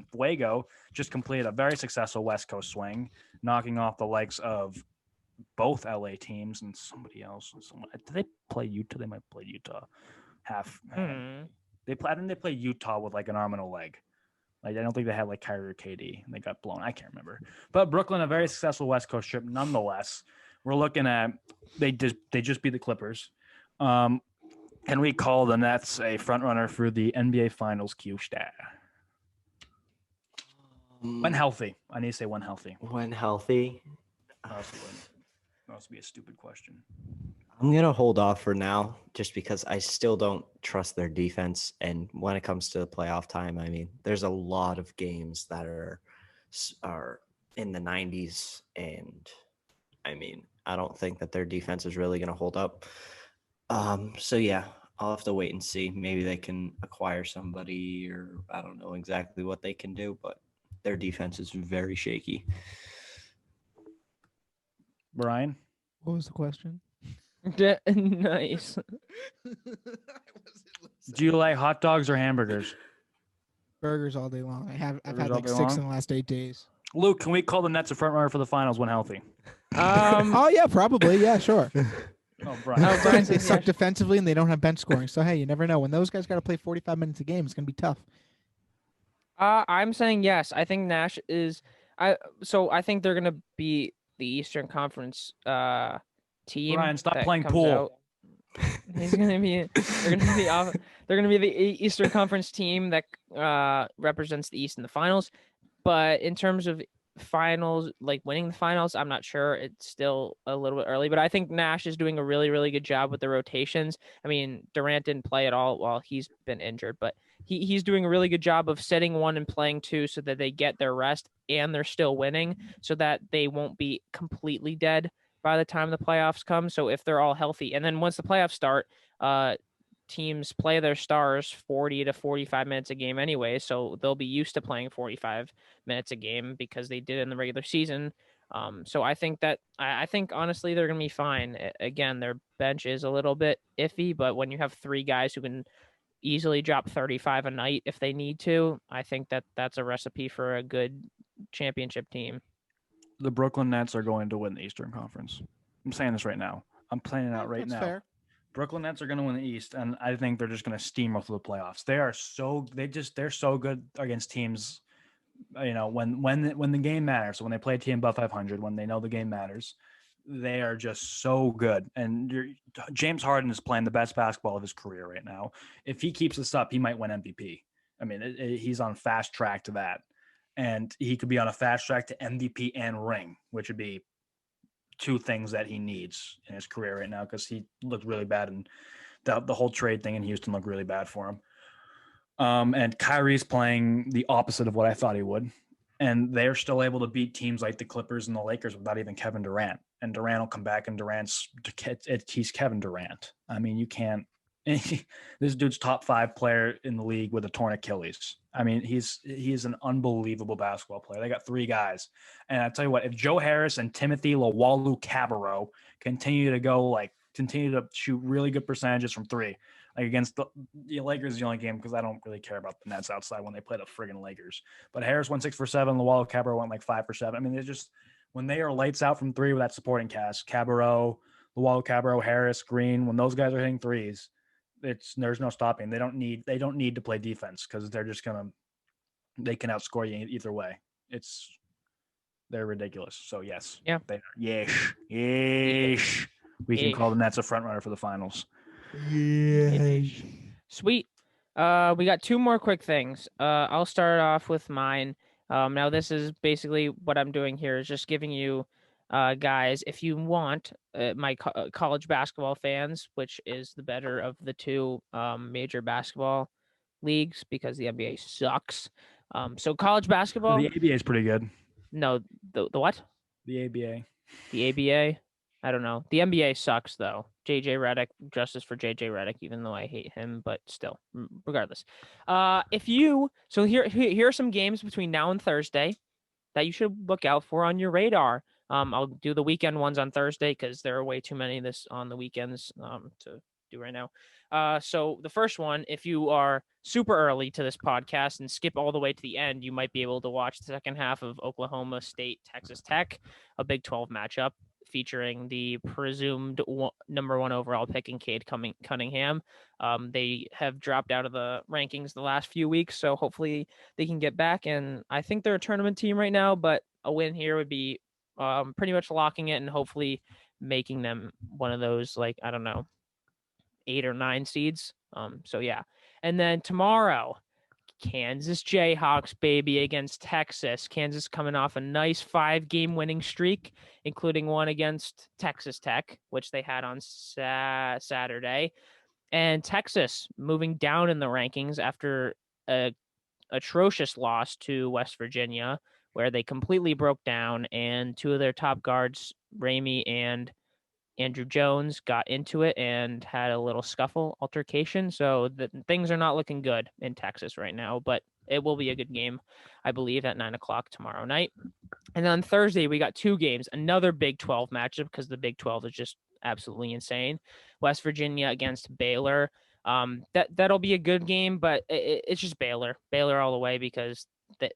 Fuego, just completed a very successful West Coast swing, knocking off the likes of both LA teams and somebody else. Did they play Utah? They might play Utah half. I think they play Utah with like an arm and a leg. Like I don't think they had like Kyrie or KD. And they got blown. I can't remember. But Brooklyn, a very successful West Coast trip, nonetheless. We're looking at they just beat the Clippers. Can we call the Nets a front runner for the NBA Finals? Q-Star. When healthy, I need to say when healthy. When healthy. That must be a stupid question. I'm going to hold off for now just because I still don't trust their defense. And when it comes to the playoff time, I mean, there's a lot of games that are in the 90s. And I mean, I don't think that their defense is really going to hold up. So, yeah, I'll have to wait and see. Maybe they can acquire somebody or I don't know exactly what they can do, but their defense is very shaky. Brian? What was the question? Nice. Do you like hot dogs or hamburgers? Burgers all day long. I've had like 6 in the last 8 days. Luke, can we call the Nets a front runner for the finals when healthy? Oh yeah, probably. Yeah, sure. Oh, Brian. They suck defensively and they don't have bench scoring. So hey, you never know. When those guys got to play 45 minutes a game, it's gonna be tough. I'm saying yes. I think Nash is. I think they're gonna be the Eastern Conference team. Brian, stop playing pool. He's gonna be. They're gonna be the Eastern Conference team that represents the East in the finals. But in terms of finals, like winning the finals, I'm not sure. It's still a little bit early. But I think Nash is doing a really, really good job with the rotations. I mean, Durant didn't play at all while he's been injured, but he's doing a really good job of setting 1 and playing 2 so that they get their rest and they're still winning so that they won't be completely dead by the time the playoffs come. So if they're all healthy, and then once the playoffs start, teams play their stars 40 to 45 minutes a game anyway. So they'll be used to playing 45 minutes a game because they did in the regular season. So I think honestly, they're going to be fine. Again, their bench is a little bit iffy, but when you have 3 guys who can easily drop 35 a night if they need to, I think that's a recipe for a good championship team. The Brooklyn Nets are going to win the Eastern Conference. I'm saying this right now. I'm playing it out right now. Fair. Brooklyn Nets are going to win the East, and I think they're just going to steamroll through the playoffs. They're so good against teams. You know, when the game matters. So when they play a team above 500, when they know the game matters, they are just so good. And James Harden is playing the best basketball of his career right now. If he keeps this up, he might win MVP. I mean, he's on fast track to that. and he could be on a fast track to MVP and ring, which would be two things that he needs in his career right now because he looked really bad, and the whole trade thing in Houston looked really bad for him. And Kyrie's playing the opposite of what I thought he would. And they're still able to beat teams like the Clippers and the Lakers without even Kevin Durant. And Durant will come back, and he's Kevin Durant. I mean, you can't. This dude's top 5 player in the league with a torn Achilles. I mean, he's an unbelievable basketball player. They got 3 guys. And I tell you what, if Joe Harris and Timothy Luwawu-Cabarrot continue to shoot really good percentages from 3, like against the Lakers is the only game because I don't really care about the Nets outside when they play the friggin' Lakers. But Harris went 6 for 7. Luwawu-Cabarrot went like 5 for 7. I mean, they're just when they are lights out from 3 with that supporting cast, Cabarrot, Luwawu-Cabarrot, Harris, Green, when those guys are hitting threes, there's no stopping. They don't need to play defense because they can outscore you either way. They're ridiculous. So yes, yeah, yes. We can call the Nets a front runner for the finals. Yeah. Sweet. We got 2 more quick things. I'll start off with mine. Now this is basically what I'm doing here is just giving you, guys, if you want, my college basketball fans, which is the better of the 2 major basketball leagues because the NBA sucks. So college basketball. The ABA is pretty good. No, the what? The ABA. The ABA. I don't know. The NBA sucks though. JJ Redick, justice for JJ Redick, even though I hate him, but still, regardless. Here are some games between now and Thursday that you should look out for on your radar. I'll do the weekend ones on Thursday because there are way too many on the weekends to do right now. So the first one, if you are super early to this podcast and skip all the way to the end, you might be able to watch the second half of Oklahoma State, Texas Tech, a Big 12 matchup featuring the presumed number 1 overall pick in Cade Cunningham. They have dropped out of the rankings the last few weeks, so hopefully they can get back. And I think they're a tournament team right now, but a win here would be pretty much locking it and hopefully making them one of those, 8 or 9 seeds. So yeah. And then tomorrow, Kansas Jayhawks, baby, against Texas. Kansas coming off a nice 5-game winning streak, including one against Texas Tech, which they had on Saturday. And Texas moving down in the rankings after a atrocious loss to West Virginia, where they completely broke down, and 2 of their top guards, Ramey and Andrew Jones, got into it and had a little altercation. So things are not looking good in Texas right now, but it will be a good game, I believe, at 9:00 tomorrow night. And then on Thursday, we got 2 games, another Big 12 matchup because the Big 12 is just absolutely insane. West Virginia against Baylor. That'll be a good game, but it's just Baylor all the way because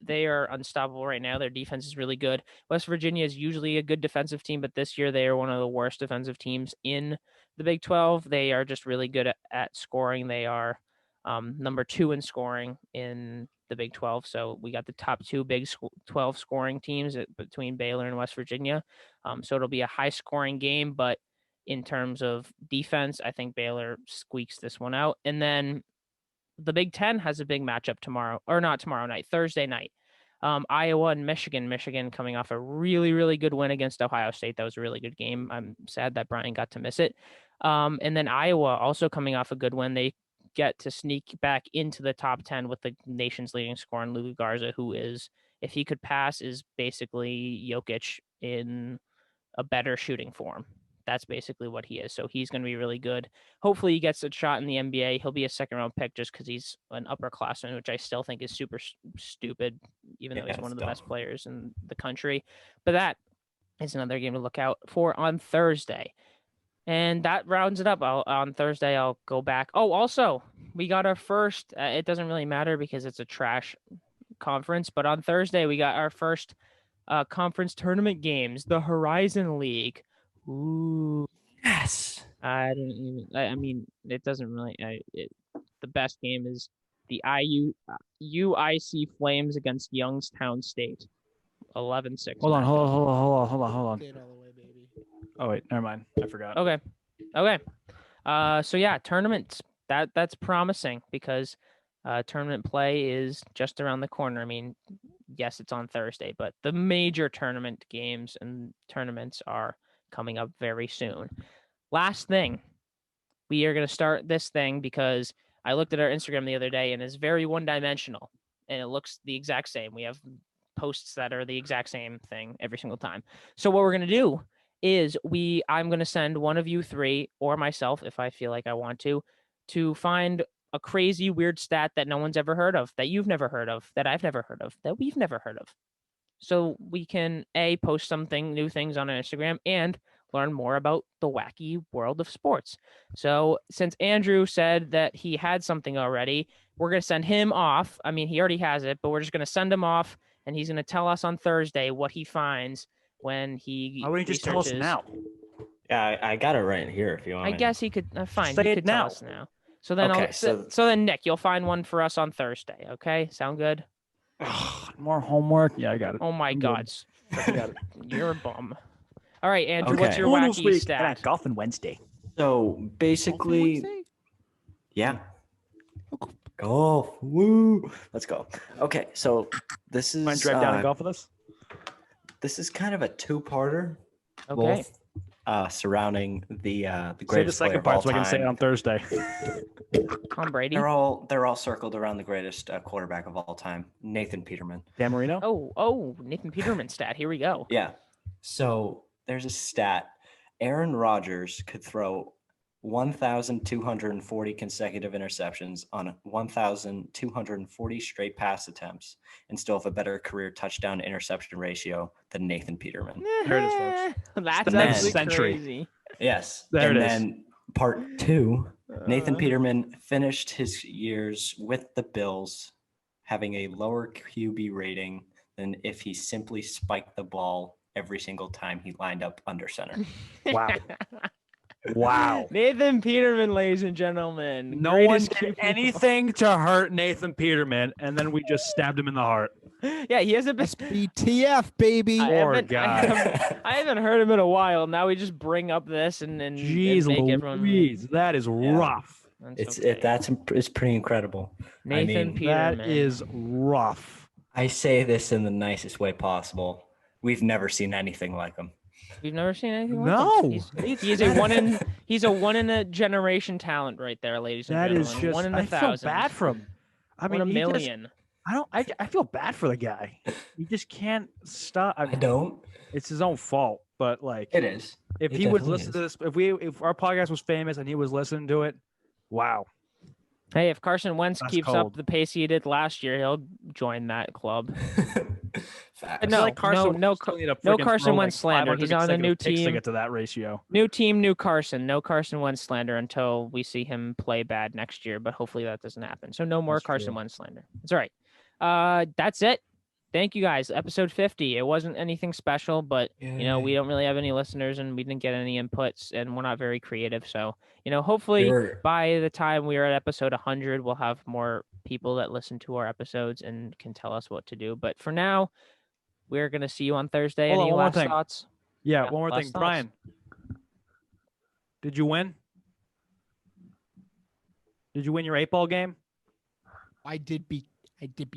they are unstoppable right now. Their defense is really good. West Virginia is usually a good defensive team, but this year they are one of the worst defensive teams in the Big 12. They are just really good at scoring. They are number 2 in scoring in the Big 12. So we got the top 2 Big 12 scoring teams between Baylor and West Virginia. So it'll be a high scoring game, but in terms of defense, I think Baylor squeaks this one out. And then the Big 10 has a big matchup Thursday night. Iowa and Michigan. Michigan coming off a really, really good win against Ohio State. That was a really good game. I'm sad that Brian got to miss it. And then Iowa also coming off a good win. They get to sneak back into the top 10 with the nation's leading scorer in Luka Garza, who is, if he could pass, is basically Jokic in a better shooting form. That's basically what he is. So he's going to be really good. Hopefully he gets a shot in the NBA. He'll be a 2nd-round pick just because he's an upperclassman, which I still think is super stupid, even though he's one of the best players in the country. But that is another game to look out for on Thursday. And that rounds it up. On Thursday, I'll go back. Oh, also, we got our first, it doesn't really matter because it's a trash conference, but on Thursday, we got our first conference tournament games, the Horizon League. Ooh, yes. I mean, it doesn't really. The best game is the UIC Flames against Youngstown State, 11-6. Hold on. Oh wait, never mind. I forgot. Okay. So yeah, tournaments. That's promising because tournament play is just around the corner. I mean, yes, it's on Thursday, but the major tournament games and tournaments are coming up very soon. Last thing, we are going to start this thing because I looked at our Instagram the other day and it's very one-dimensional and it looks the exact same. We have posts that are the exact same thing every single time. So what we're going to do is I'm going to send one of you three or myself, if I feel like I want to find a crazy weird stat that no one's ever heard of, that you've never heard of, that I've never heard of, that we've never heard of. So we can post new things on our Instagram and learn more about the wacky world of sports. So since Andrew said that he had something already, we're going to send him off. I mean, he already has it, but we're just going to send him off and he's going to tell us on Thursday what he finds when he Why wouldn't you just tell us now? Yeah, I got it right here if you want. I guess he could fine. Say he it could now. Tell us now. So then Okay, so then Nick, you'll find one for us on Thursday, okay? Sound good? More homework? Yeah, I got it. Oh my God. Got it. You're a bum. All right, Andrew, Okay. what's your wacky stat? Golf on Wednesday. So basically, yeah. Golf. Woo. Let's go. Okay, so this is Mind drive down and golf with us? This is kind of a two-parter. Okay. Both surrounding the Say the greatest second player of all part so I can say it time. on Thursday. Tom Brady. They're all circled around the greatest quarterback of all time, Nathan Peterman. Dan Marino? Oh, Nathan Peterman stat. Here we go. Yeah. So there's a stat. Aaron Rodgers could throw 1,240 consecutive interceptions on 1,240 straight pass attempts and still have a better career touchdown interception ratio than Nathan Peterman. There it is, folks. That's The actually century. crazy. Yes. There and it is. then part two, Nathan Peterman finished his years with the Bills having a lower QB rating than if he simply spiked the ball every single time he lined up under center. Wow. Wow. Nathan Peterman, ladies and gentlemen. No one Greatest did QB. anything to hurt Nathan Peterman, and then we just stabbed him in the heart. Yeah, he hasn't been. SBTF, baby. Poor guy. I haven't heard him in a while. Now we just bring up this and Jeez make everyone. Louise, that is rough. That's okay. It's pretty incredible. Nathan Peterman. That is rough. I say this in the nicest way possible. We've never seen anything like him. We've never seen anything like No. him. He's a one in a generation talent right there, ladies and That gentlemen. is just. One in a I feel thousand. bad for him. I mean, a he million. I feel bad for the guy. He just can't stop. I don't. It's his own fault. But like, It is. if It he would definitely listen to this, if our podcast was famous and he was listening to it, wow. Hey, if Carson Wentz That's keeps cold. up the pace he did last year, he'll join that club. Facts. No, I feel like Carson no, will still need to no freaking Carson throw, Wentz slander. 500 He's on a new consecutive picks to team. get to that ratio. New team, new Carson. No Carson Wentz slander until we see him play bad next year, but hopefully that doesn't happen. So no more That's Carson true. Wentz slander. It's all right. That's it. Thank you guys. Episode 50. It wasn't anything special, but we don't really have any listeners and we didn't get any inputs and we're not very creative. So, hopefully by the time we are at episode 100, we'll have more people that listen to our episodes and can tell us what to do. But for now, we're going to see you on Thursday. Hold on, Any one more last thing. thoughts? Yeah, Yeah, one more last thing. thoughts. Brian, did you win? Did you win your 8-ball game? I did beat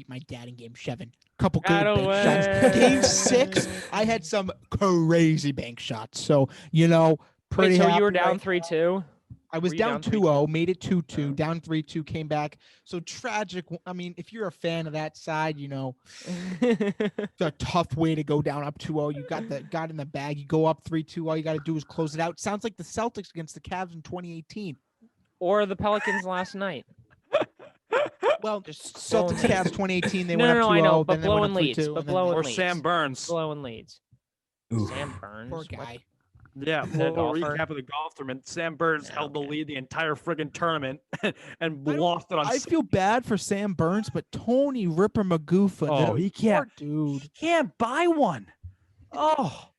my dad in game 7. Couple good Atta bank way. shots. Game 6, I had some crazy bank shots. So, pretty Wait, so happy you were down right 3-2? I was Were you down down 2-0, made it 2-2, down 3-2, came back. So tragic. I mean, if you're a fan of that side, it's a tough way to go down up 2-0. You got in the bag. You go up 3-2. All you got to do is close it out. Sounds like the Celtics against the Cavs in 2018. Or the Pelicans last night. Well, Just Celtics blowing Cavs 2018, they No, went no, up no, 2-0, I know, but then they went blowing up leads, 3-2, but and then blowing Or leads. Sam Burns? Blowing leads. Oof. Sam Burns. poor What? guy. Yeah, The little golfer? recap of the golf tournament. Sam Burns held the Okay. lead the entire friggin' tournament and I don't- lost it on. I feel bad for Sam Burns, but Tony Ripper Magoofa. Oh, he can't. Dude. He can't buy one. Oh,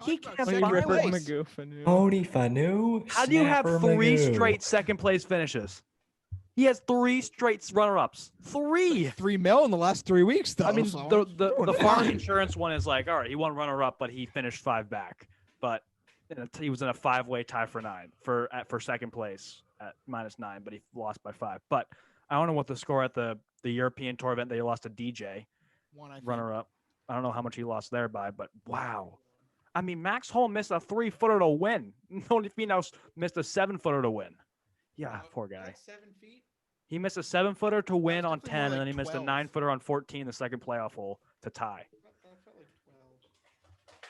he Talk can't about buy Sam Ripper Burns. one. Magoo. Tony Fanu. How do you have Snapper 3 Magoo. straight second place finishes? He has 3 straight runner-ups. 3. $3 million in the last 3 weeks, though. I mean, so the doing farm fine. insurance one is like, all right, he won runner-up, but he finished 5 back. But he was in a 5-way tie for 9 for second place at -9, but he lost by 5. But I don't know what the score at the European tour event that he lost to DJ. runner-up. I don't know how much he lost there by, but wow. I mean, Max Holm missed a 3-footer to win. Tony Finau missed a 7-footer to win. Yeah, poor guy. That's 7 feet. He missed a 7-footer to win on 10, like and then he missed a 12. 9-footer on 14, the second playoff hole to tie. That felt like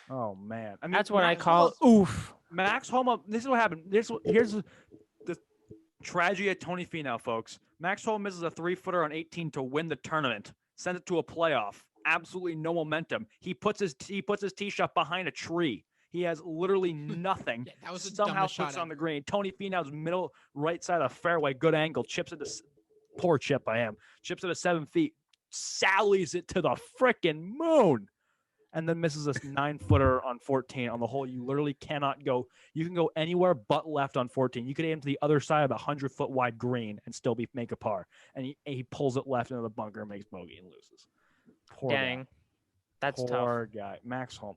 12. Oh man, I mean, That's what I call oof. Max Homa. This is what happened. Here's the tragedy of Tony Finau, folks. Max Homa misses a 3-footer on 18 to win the tournament, sends it to a playoff. Absolutely no momentum. He puts his tee shot behind a tree. He has literally nothing. Yeah, that was the somehow dumbest puts shot on the green. Tony Finau's middle right side of the fairway, good angle, chips it to poor chip. I am chips it at 7 feet, sallies it to the frickin' moon. And then misses a 9-footer on 14 on the hole. You literally cannot go. You can go anywhere but left on 14. You could aim to the other side of a 100-foot wide green and still make a par. And he pulls it left into the bunker, makes bogey, and loses. Poor Dang. guy. That's Poor tough. guy. Max Holm.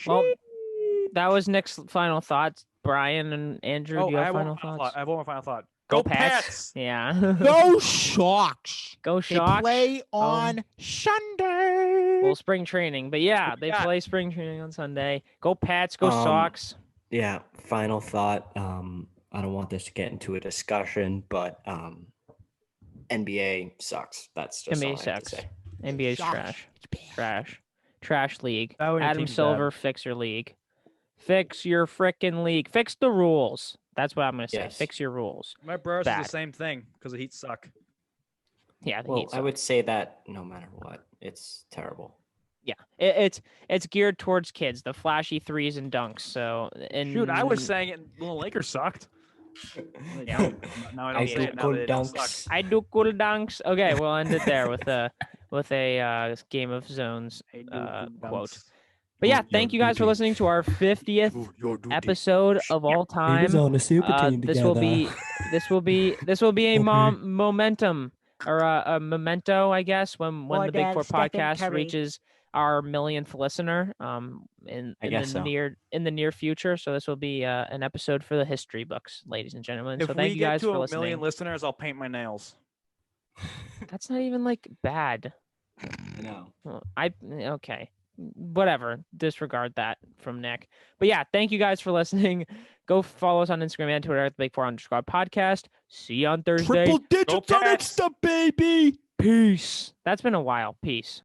Well, that was Nick's final thoughts. Brian and Andrew, do you have final thoughts? I have one more final thought. Go Pats! Yeah. Go Sharks! Go They Sharks! play on Sunday. Well, spring training, but yeah, they play spring training on Sunday. Go Pats! Go Sox! Yeah. Final thought. I don't want this to get into a discussion, but NBA sucks. That's just all I have to say. NBA's trash league. Oh, your Adam team's Silver, fix your league. Fix your frickin' league. Fix the rules. That's what I'm gonna say. Yes. Fix your rules. My Brewers is Bad. the same thing because the Heat suck. Yeah, the Well, Heat I suck. would say that no matter what, it's terrible. Yeah, it's geared towards kids. The flashy threes and dunks. So and Shoot, I was saying it. The Lakers sucked. Yeah. Now I I don't say do it. Now cool they don't dunks. suck. I do cool dunks. Okay, we'll end it there with a Game of Zones Hey, do quote. dunks. But yeah, thank you guys for listening to our 50th episode of all time. on the super team This will be a momentum or a memento, I guess, when the Big Four podcast reaches our millionth listener in the near future. So this will be an episode for the history books, ladies and gentlemen. If So thank we you guys get to for a listening. million listeners, I'll paint my nails. That's not even like bad. I know. Well, okay. Whatever. Disregard that from Nick. But yeah, thank you guys for listening. Go follow us on Instagram and Twitter at the Big 4_ podcast. See you on Thursday. Triple digits on Insta, baby. Peace. That's been a while. Peace.